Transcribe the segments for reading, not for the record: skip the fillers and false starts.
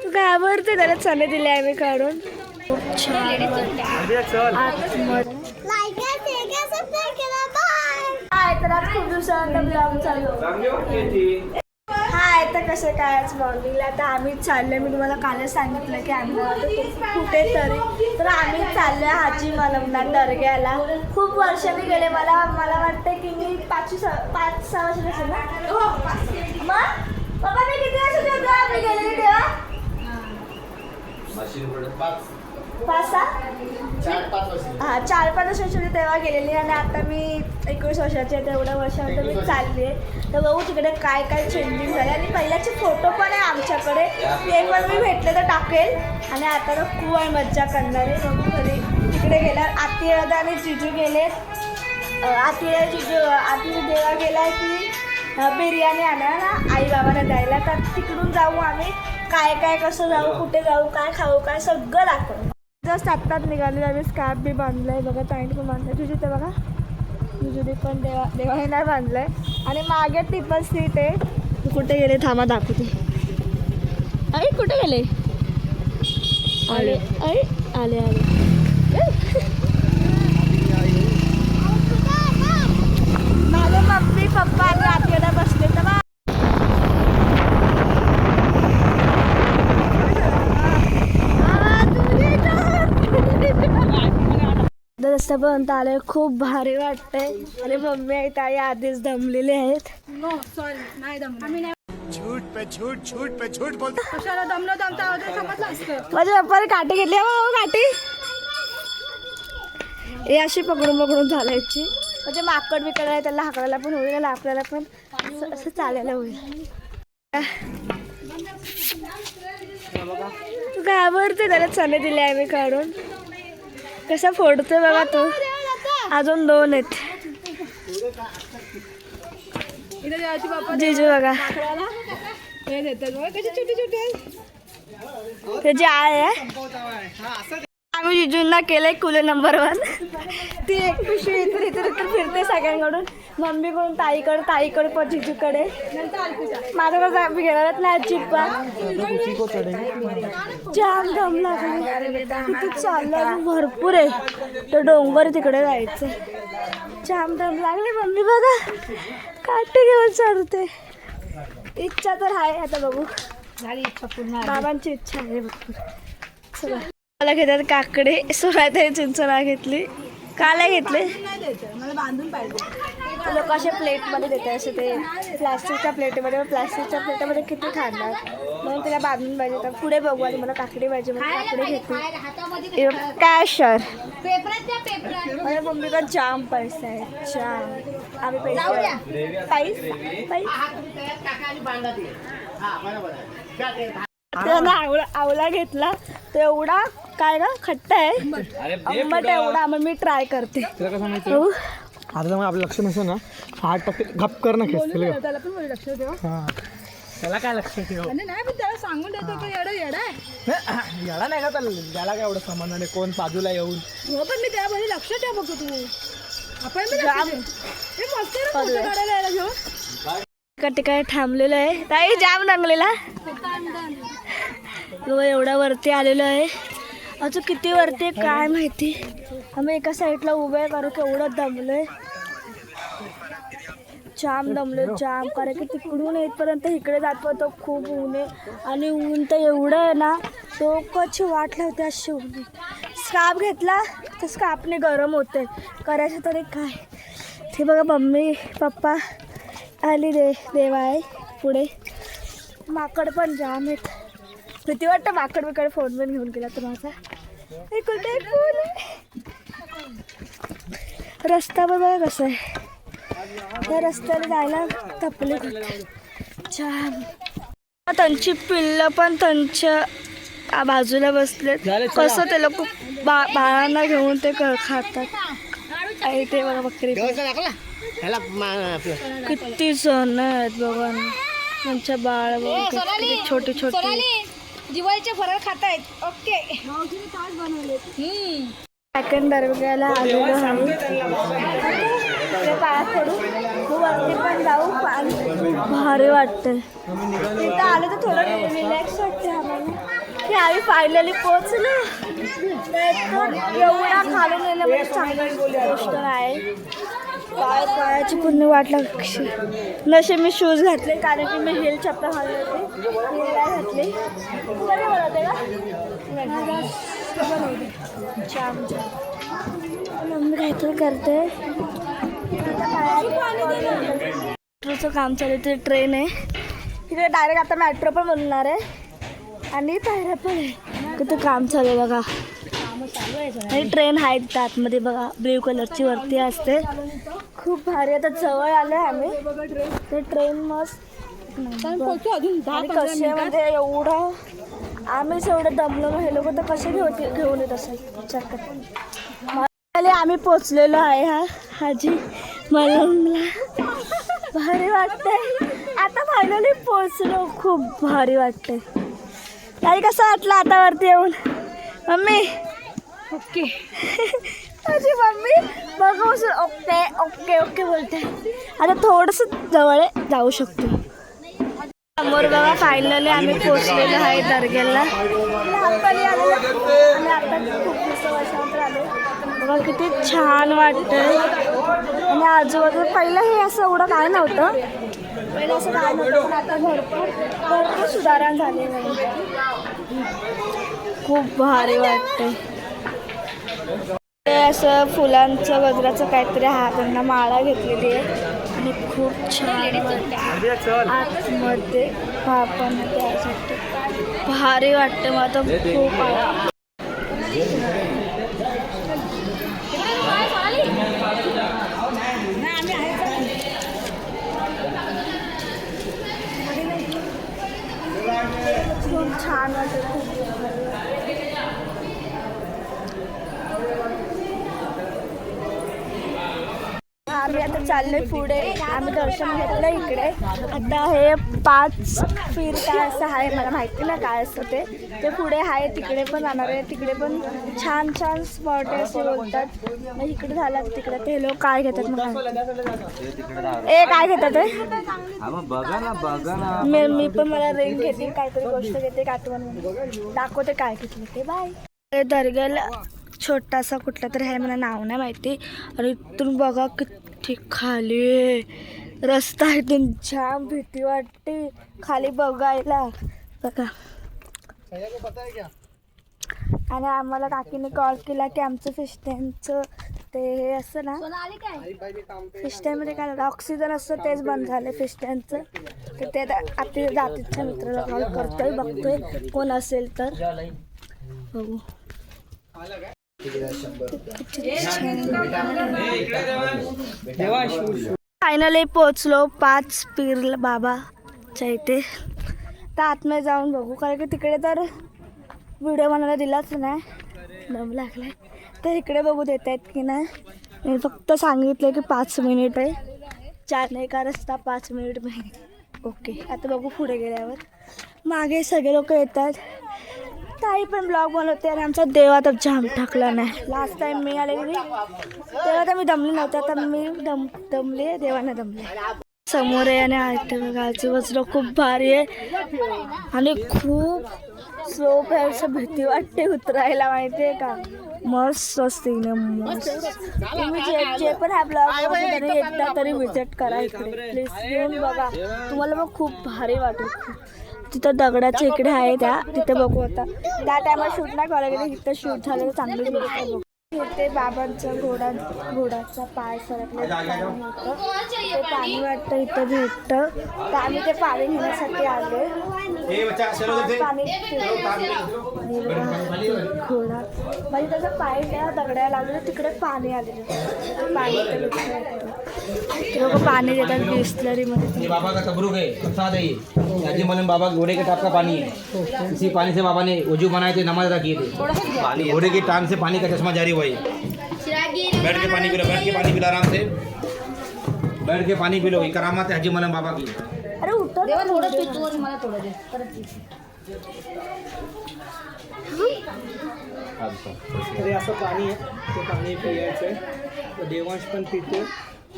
तू घाबरते त्याला चणे दिले आहे मी काढून. खूप छान हाय. तर आज खूप दिवसानंतर ब्लॉग चालू. हाय, तर कसं काय आज मॉर्निंगला आता आम्ही चाललोय. मी तुम्हाला कालच सांगितलं की आम्ही कुठेतरी तर आम्ही चाललोय हाजी मलमना दर्ग्याला. खूप वर्ष मी गेले. मला वाटतं की मी 5-6 वर्ष असेल ना. मग बाबा मी किती वर्ष होतो आम्ही गेलेली तेव्हा? 4-5 वर्षाची तेव्हा गेलेली आणि आता मी 21 वर्षाची आहे. तेवढ्या वर्षानंतर मी चालली आहे. तर बघू तिकडे काय काय चेंजिंग झाले. आणि पहिल्याचे फोटो पण आहे आमच्याकडे, ते पण मी भेटले तर टाकेल. आणि आता तर खूप आहे मज्जा करणार आहे. बघू घरी तिकडे गेल्यावर आती आणि जिजू गेले. आती देवा गेला की बिर्याणी आणायला आई बाबांना द्यायला. तर तिकडून जाऊ आम्ही. काय काय कसं जाऊ, कुठे जाऊ, काय खाऊ, काय सगळं दाखवू. जस्ट आत्ताच निघाली. आम्ही स्कार्फ बी बांधलं आहे बघा. ताईने पण बांधलं. तुझी ते बघा, तुझी पण देवाने नाही बांधलं आहे. आणि मागे ती पण सीट आहे. कुठे गेले थांबा दाखवते. अरे कुठे गेले? आले अरे आले माझे मम्मी पप्पा आणि आत्याला बसले. तर रस्त्यापर्यंत आले. खूप भारी वाटतंय. आणि मम्मी आई ताई आधीच दमलेले आहेत. नाही दमलो. झूठ पे झूठ बोलते. कशाला दमलो दमता होते समजलं असतं. माझ्या पप्पाने काठी घेतली. काठी हे अशी पकडून चालायची. म्हणजे माकड बिकड आहे त्याला हाकडायला पण होईल आणि आपल्याला पण असं चालायला होईल. तू घाबरते त्याला चणे दिले आहे मी काढून. कसा फोडतोय बघा तो. अजून 2 आहेत. जिजू बघा त्याची आय आहे. आम्ही जिजूंना केलंय कुले नंबर 1. ती एक पिशवी इतर फिरते सगळ्यांकडून. मम्मीकडून ताईकडे पण जिजूकडे. माझ्याकडे आम्ही घेणारच नाही अजिबात. जाम दम लागले. तिथे चाललं भरपूर आहे. तर डोंगर तिकडे जायचं. जाम दम लागले. मम्मी बघा काठी घेऊन चढते. इच्छा तर आहे. आता बघू झाली इच्छा पूर्ण. बाबांची इच्छा आहे भरपूर. चला मला घेतात काकडे. सोळा चिंचणा घेतली. काला घेतले. मला बांधून पाहिजे. लोक असे प्लेटमध्ये देतात. असे ते प्लास्टिकच्या प्लेटमध्ये. प्लास्टिकच्या प्लेटमध्ये किती खाणार म्हणून त्याला बांधून पाहिजे. तर पुढे बघू. आणि मला काकडी पाहिजे म्हणून काकडे घेते. कॅशर माझ्या मम्मीकडे जाम पैसा आहे. जाम. आम्ही त्यानं आवळा घेतला. तो एवढा काय ना खट्टा आहे. आंबट एवढा. मग मी ट्राय करते. आता मग आपलं लक्ष नसतं ना. 8% गप कर ना खेळ. त्याला पण लक्ष ठेव. त्याला काय लक्ष ठेव. नाही पण त्याला सांगून देतो की येडा याला नाही का त्याला काय एवढं समाधान आहे कोण बाजूला येऊन. हो पण मी त्यामध्ये लक्ष ठेव बघतो तू. आपण मस्त काढायला यायला घेऊन ठिकाणी थांबलेलं आहे. ताई जाम रंगलेला. एवढा वरती आलेलो आहे. अजून किती वरती आहे काय माहिती. आम्ही एका साईडला उभे आहे कारण की एवढं दमलोय. जाम दमलोय जाम. कारण की तिकडून येतपर्यंत इकडे जातो खूप ऊन आहे. आणि ऊन तर एवढं आहे ना. तो कशी वाट लावते अशी ऊन. स्कार्फ घेतला तर स्कार्फने गरम होते. करायचं तरी काय. ते बघा मम्मी पप्पा आली देवा आहे पुढे. माकड पण जाम आहेत. भीती वाटतं माकड बिकड फोन पण घेऊन गेला तर माझा. कुठे फोन आहे. रस्ता बघा कसं आहे. त्या रस्त्याला जायला तपले जाम. त्यांची पिल्लं पण त्यांच्या बाजूला बसलेत. कसं ते लोक बाळांना घेऊन ते खातात. आणि ते बघा बकरी किती जण आहेत बघा. त्यांच्या बाळ छोटे छोटे दिवाळीचे फराळ खातायत. ओके सेकंड दर्ग्याला आलेलो आहे. पायात पडू वरती पण जाऊ. भारी वाटतं. तिथं आलं तर थोडं रिलॅक्स वाटतं आम्हाला. की आम्ही फायनली पोहोचलो. तर एवढा खालून येणं म्हणजे चांगली गोष्ट नाही. पायाची पूर्ण वाट लागली. नशे मी शूज घातले कारण की मी हिल चप्पल घालले होते. हिल नाही घातली. बरे बोलवते का छान मम्मी काहीतरी करते. मेट्रोचं काम चालू आहे. ते ट्रेन आहे तिथे डायरेक्ट आता मेट्रो पण बनणार आहे आणि पायऱ्या पण आहे. तिथं काम चालू आहे बघा. आणि ट्रेन आहे तिथं आतमध्ये बघा ब्ल्यू कलरची वरती असते. खूप भारी. आता जवळ आलो आहे आम्ही. ते ट्रेन मस्त आणि कसे म्हणजे एवढं आम्हीच एवढं दमलो ना. हे लोक तर कसे घेऊन येत असेल विचार कर. आम्ही पोचलेलो आहे. हाजी मला भारी वाटतंय. आता फायनली पोचलो. खूप भारी वाटतंय. ताई कसं वाटलं आता वरती येऊन मम्मी? ओके. माझी मम्मी बघा ओके ओके ओके बोलते. आता थोडंसं जवळ जाऊ शकतो. समोर बघा फायनली आम्ही पोचलेलो आहे दर्ग्याला. लहानपणी आलेलो आणि आता खूप वर्षानंतर आलो. बघा किती छान वाटतंय. आणि आजूबाजू पहिलं हे असं एवढं काय नव्हतं. पहिलं असं काय नव्हतं पण आता भरपूर सुधारणा झाली. खूप भारी वाटतंय. ते असं फुलांचं गजराचं काहीतरी हातांना माळा घेतलेली आहे आणि खूप छान आतमध्ये आपण त्यासाठी भारी वाटते. मला तर खूप खूप छान वाटतं. आम्ही आता चाललोय पुढे. आम्ही दर्शन घेतलं इकडे. आता हे 5 फिर काय असं आहे मला माहिती ना काय असतं ते पुढे आहे. तिकडे पण जाणार आहे. तिकडे पण छान छान स्पॉट आहे असे बोलतात. मग इकडे झालं तिकडे ते लोक काय घेतात मग काय घेतात ते मी पण मला रिंग घेते काहीतरी गोष्ट घेते आठवण दाखवते काय घेतलं ते. बाय. दर्ग्याला छोटासा कुठला तरी आहे मला नाव नाही माहिती. आणि इथून बघा किती खाली रस्ता आहे. इथून जाम भीती वाटते खाली बघायला बघा. आणि आम्हाला काकीने कॉल केला की आमचं फिश टँकचं ते हे असतं ना फिश टँकमध्ये काय ऑक्सिजन असतं तेच बंद झालं फिश टँकचं. तर ते आपल्या जातीच्या मित्राला कॉल करतोय बघतोय कोण असेल तर बघू. फायनली पोचलो 5 पीर बाबाच्या इथे. तर आतमध्ये जाऊन बघू कारण की तिकडे तर व्हिडिओ बनायला दिलाच नाही. दम लागलाय तर इकडे बघू देत आहेत की नाही. मी फक्त सांगितलं की 5 मिनिट आहे. 4 नाही का रस्ता 5 मिनिट ओके. आता बघू पुढे गेल्यावर. मागे सगळे लोक येतात. ताई पण ब्लॉग बनवते आणि आमचा देव आता जाम टाकला नाही. लास्ट टाइम मी आलेली तेव्हा तर मी दमली नव्हते. आता मी दमले देवाने दमले. समोर आहे आणि आजूबाजूला खूप भारी आहे आणि खूप स्लोप आहे. असं भीती वाटते उतरायला माहिती आहे का. मस्त सीन आहे मस्त. तुम्ही जे पण हा ब्लॉग तरी एकदा तरी विजिट करा इकडे प्लीज. येऊन बघा तुम्हाला मग खूप भारी वाटेल. तिथं दगडाच्या इकडे आहे तिथे बघू. आता त्या टायमाला शूट नाही करायला गेले. इथं शूट झालं तर चांगली गोष्ट बघू. इथे बाबांचा घोडाचा पाय सरकले होतं ते पाणी वाटतं इथं भेटतं. तर आम्ही ते पाणी घेण्यासाठी आलो. पाणी घोडा म्हणजे त्याचा पाय त्या दगड्याला लागलं तिकडे पाणी आलेलं पाणी ते लोक पाणी देतात बिस्लरीमध्ये. बाबा का तबरुक है प्रसाद है ये मलन बाबा घोड़े के टाप का पानी है. इसी पानी से बाबा ने वजू बनाए थे नमाज अदा किए थे. घोड़े की टांग से पानी का चश्मा जारी हुआ है. बैठ के पानी पिलो. बैठ के पानी पिला आराम से. बैठ के पानी पिलो. ये करामत है हाजी मलन बाबा की. अरे उतर मला थोडं दे परत. तरी असं पाणी आहे ते पाणी पियायचं आहे. देवांश पण पितो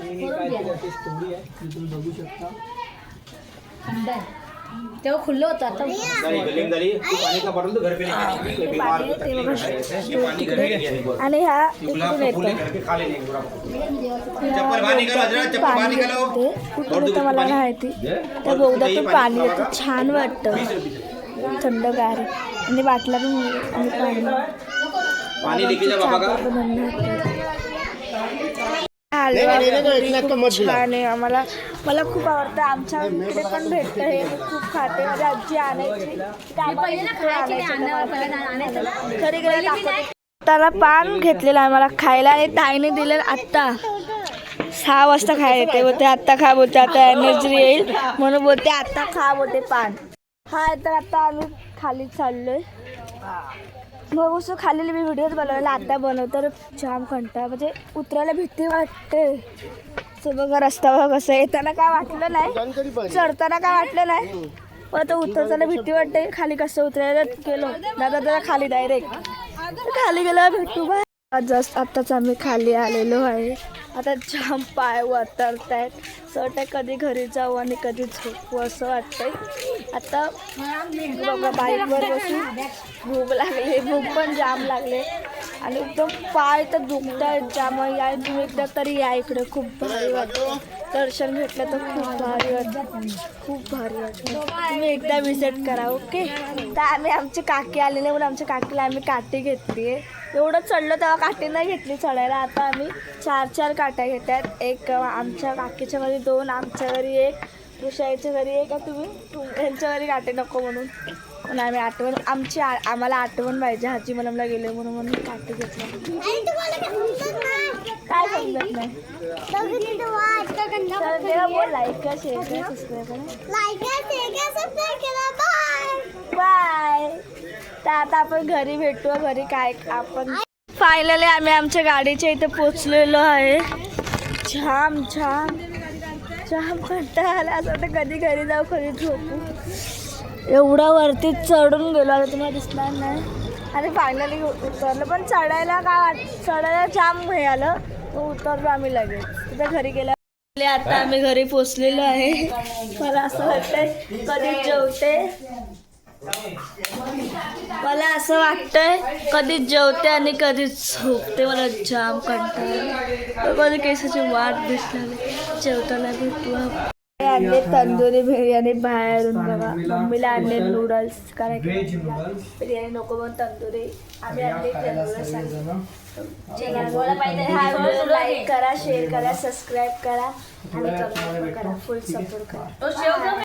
आणि ही काय स्टोरी आहे तुम्ही बघू शकता. तेव्हा खुल्लं होतं आता झाली गली झाली तू पानी का बॉटल तो घर पे लेके बीमार होता है ये पानी घर पे लेके आने को आणि ह्या गुलाब इकडून का फूल येतो लेकर के खा लेने पूरा चप्पल बाहर निकालो हजरत चप्पल बाहर निकालो कुठून येतं मला नाही माहिती त्या बोगद्यातून पाणी येतं छान वाटतं थंडगार आणि बाटला पण आणि पानी लेके जा बाबा का छान आहे मला खूप आवडतं आमच्या इकडे पण भेटतं हे मी खूप खाते माझी आजी आणायची घरी गेला त्याला पान घेतलेलं आहे मला खायला आणि ताईने दिलं आत्ता 6 वाजता खायला येते बोलते आत्ता खा बोलते आता एनर्जी येईल म्हणून बोलते आत्ता खा बोलते पान हा तर आता आम्ही खाली चाललोय मग असं खाल्लेली मी व्हिडिओज बनवायला आता बनवतो जाम कंटाळा म्हणजे उतरायला भीती वाटते सो बघा रस्ता बघा कसं येताना काय वाटलं नाही चढताना काय वाटलं नाही पण आता उतरताना भीती वाटते खाली कसं उतरायला गेलो दादा खाली डायरेक्ट खाली गेलो भेटू बा जस्ट आत्ताच आम्ही खाली आलेलो आहे आता जाम पाय वाटत आहेत असं वाटतं कधी घरी जाऊ आणि कधी झोपू असं वाटतंय आता बघा बाईकवर बसून भूक लागली भूक पण जाम लागले आणि एकदम पाय तर दुखत आहेत जाम या तुम्ही एकदा तरी या इकडे खूप भारी वाटतं दर्शन घेतलं तर खूप भारी वाटतं खूप भारी वाटतं तुम्ही एकदा विजिट करा ओके तर आम्ही आमची काकी आलेले म्हणून आमच्या काकीला आम्ही काठी घेतली आहे एवढं चढलं तेव्हा काठी नाही घेतली चढायला आता आम्ही 4 काट्या घेत आहेत एक आमच्या काकीच्या घरी 2 आमच्या घरी 1 ऋषाईच्या घरी 1 तुम्ही त्यांच्या घरी काटे नको म्हणून पण आम्ही आठवण आम्हाला आठवण पाहिजे हाजी मलमला गेले म्हणून काटे घेतलं काय समजत नाही लाईक करा शेअर बाय तर आता आपण घरी भेटू घरी काय आपण फायनली आम्ही आमच्या गाडीच्या इथे पोचलेलो आहे छान कंटाळा आला असं वाटतं कधी घरी जाऊ कधी झोपू एवढा वरती चढून गेलो आता तुम्हाला दिसणार नाही आणि फायनली उतरलं पण चढायला जाम हे आलं उतरलो आम्ही लगेच तिथे घरी गेल्या आता आम्ही घरी पोचलेलो आहे मला असं वाटतंय कधी जेवते मला असं वाटतंय कधी जेवते आणि कधी झोपते मला जाम कंटाळा कधी केसाची वाट दिसणार जेवताना भेटू आणले तंदुरी बिर्याणी बाहेरून बघा मम्मीला आणले नूडल्स कारण बिर्याणी नको म्हणून तंदुरी आम्ही आणले लाईक करा शेअर करा सबस्क्राईब करा आणि कमेंट करा फुल सपोर्ट करा